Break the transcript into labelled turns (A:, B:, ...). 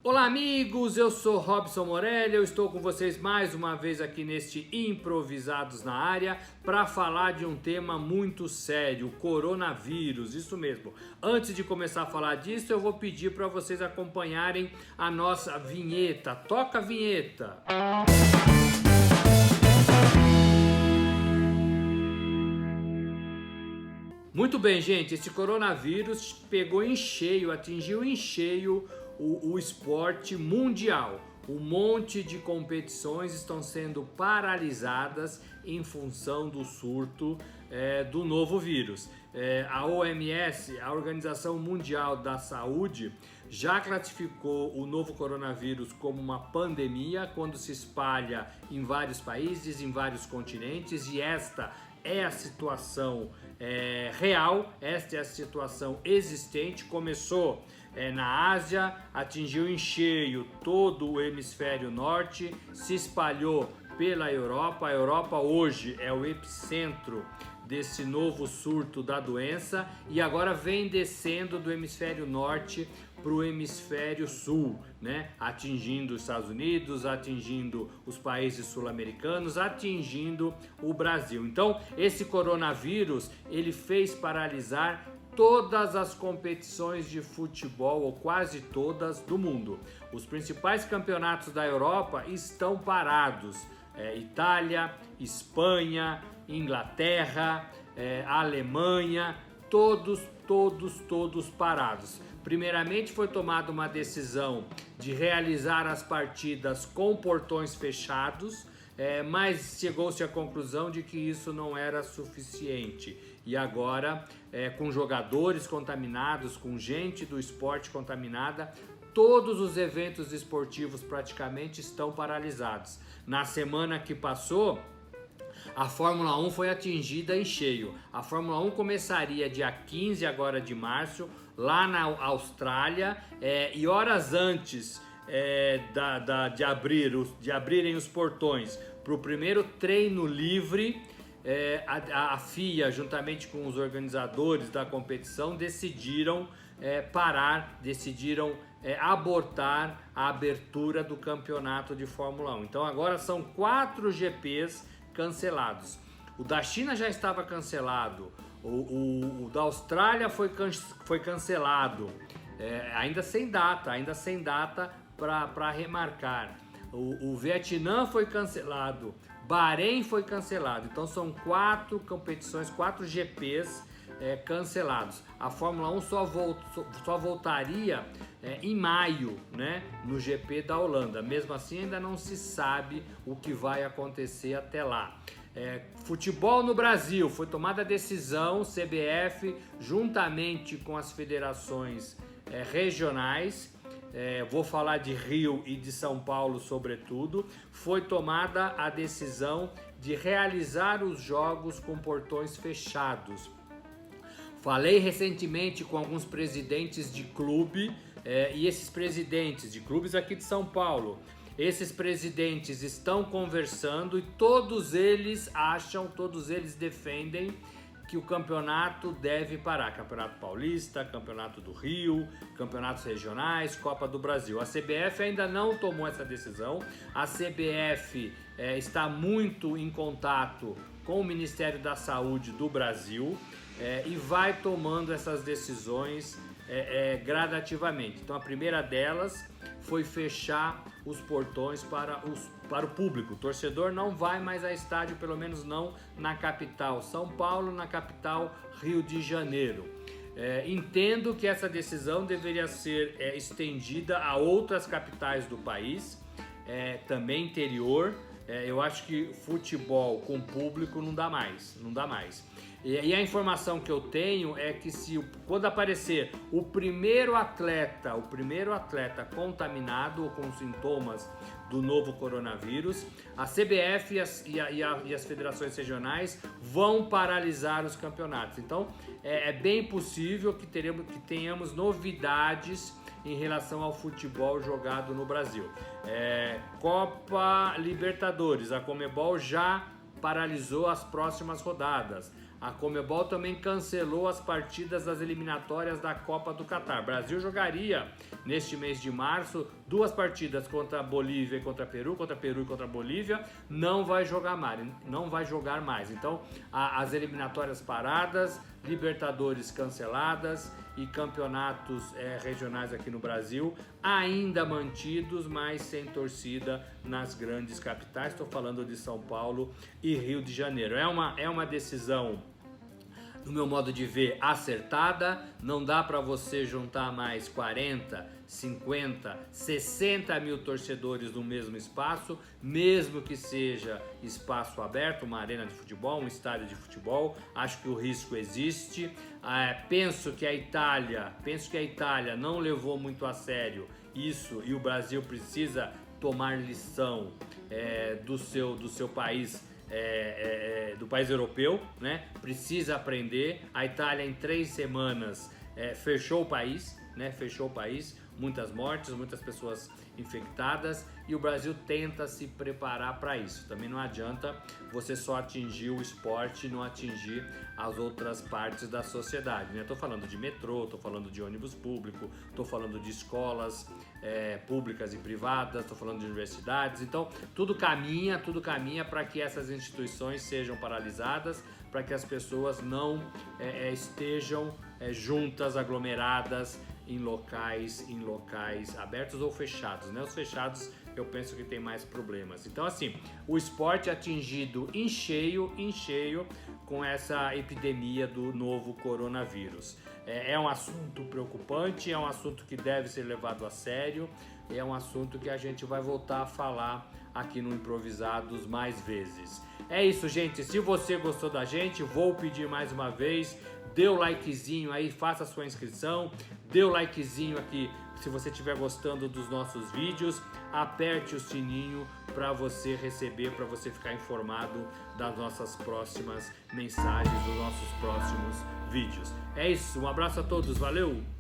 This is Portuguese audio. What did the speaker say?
A: Olá amigos, eu sou Robson Morelli, eu estou com vocês mais uma vez aqui neste Improvisados na Área para falar de um tema muito sério, o coronavírus, isso mesmo. Antes de começar a falar disso, eu vou pedir para vocês acompanharem a nossa vinheta. Toca a vinheta! Muito bem, gente, esse coronavírus pegou em cheio, atingiu em cheio o esporte mundial. Um monte de competições estão sendo paralisadas em função do surto do novo vírus. A OMS, a Organização Mundial da Saúde, já classificou o novo coronavírus como uma pandemia quando se espalha em vários países, em vários continentes, e esta é a situação real, esta é a situação existente. Começou na Ásia, atingiu em cheio todo o hemisfério norte, se espalhou pela Europa. A Europa hoje é o epicentro desse novo surto da doença e agora vem descendo do hemisfério norte para o hemisfério sul, né? Atingindo os Estados Unidos, atingindo os países sul-americanos, atingindo o Brasil. Então, esse coronavírus, ele fez paralisar todas as competições de futebol, ou quase todas, do mundo. Os principais campeonatos da Europa estão parados. Itália, Espanha, Inglaterra, Alemanha, todos parados. Primeiramente foi tomada uma decisão de realizar as partidas com portões fechados, mas chegou-se à conclusão de que isso não era suficiente. E agora, com jogadores contaminados, com gente do esporte contaminada, todos os eventos esportivos praticamente estão paralisados. Na semana que passou, a Fórmula 1 foi atingida em cheio. A Fórmula 1 começaria dia 15 agora de março, lá na Austrália, e horas antes de abrirem os portões para o primeiro treino livre, a FIA, juntamente com os organizadores da competição, decidiram abortar a abertura do campeonato de Fórmula 1. Então agora são 4 GPs cancelados. O da China já estava cancelado, o da Austrália foi cancelado, ainda sem data para remarcar. O Vietnã foi cancelado, Bahrein foi cancelado. Então são 4 competições, 4 GPs cancelados. A Fórmula 1 só voltaria em maio, né, no GP da Holanda. Mesmo assim, ainda não se sabe o que vai acontecer até lá. Futebol no Brasil, foi tomada a decisão, CBF, juntamente com as federações regionais, vou falar de Rio e de São Paulo sobretudo, foi tomada a decisão de realizar os jogos com portões fechados. Falei recentemente com alguns presidentes de clube, e esses presidentes de clubes aqui de São Paulo, esses presidentes estão conversando e todos eles defendem que o campeonato deve parar. Campeonato Paulista, Campeonato do Rio, campeonatos regionais, Copa do Brasil. A CBF ainda não tomou essa decisão. A CBF está muito em contato com o Ministério da Saúde do Brasil e vai tomando essas decisões gradativamente. Então a primeira delas foi fechar os portões para o público. O torcedor não vai mais a estádio, pelo menos não na capital São Paulo, na capital Rio de Janeiro. Entendo que essa decisão deveria ser estendida a outras capitais do país, também interior. Eu acho que futebol com público não dá mais. E a informação que eu tenho é que quando aparecer o primeiro atleta contaminado ou com sintomas do novo coronavírus, a CBF e as federações regionais vão paralisar os campeonatos. Então é bem possível que tenhamos novidades em relação ao futebol jogado no Brasil. Copa Libertadores, a Conmebol já paralisou as próximas rodadas. a Conmebol também cancelou as partidas das eliminatórias da Copa do Catar. O Brasil jogaria neste mês de março 2 partidas contra a Bolívia e contra Peru e contra a Bolívia. Não vai jogar mais. Então, as eliminatórias paradas, Libertadores canceladas e campeonatos regionais aqui no Brasil ainda mantidos, mas sem torcida nas grandes capitais. Estou falando de São Paulo e Rio de Janeiro. É uma decisão, no meu modo de ver, acertada. Não dá para você juntar mais 40, 50, 60 mil torcedores no mesmo espaço, mesmo que seja espaço aberto, uma arena de futebol, um estádio de futebol. Acho que o risco existe. Penso que a Itália não levou muito a sério isso, e o Brasil precisa tomar lição do seu país, do país europeu, né? Precisa aprender. A Itália em 3 semanas fechou o país, muitas mortes, muitas pessoas infectadas, e o Brasil tenta se preparar para isso. Também não adianta você só atingir o esporte e não atingir as outras partes da sociedade, né? Tô falando de metrô, tô falando de ônibus público, tô falando de escolas públicas e privadas, tô falando de universidades. Então tudo caminha para que essas instituições sejam paralisadas, para que as pessoas não estejam juntas, aglomeradas em locais abertos ou fechados, né? Os fechados eu penso que tem mais problemas. Então, assim, o esporte atingido em cheio com essa epidemia do novo coronavírus. É um assunto preocupante, é um assunto que deve ser levado a sério, é um assunto que a gente vai voltar a falar aqui no Improvisados mais vezes. É isso, gente. Se você gostou da gente, vou pedir mais uma vez, dê o likezinho aí, faça a sua inscrição, dê o likezinho aqui se você estiver gostando dos nossos vídeos, aperte o sininho para você receber, para você ficar informado das nossas próximas mensagens, dos nossos próximos vídeos. É isso, um abraço a todos, valeu!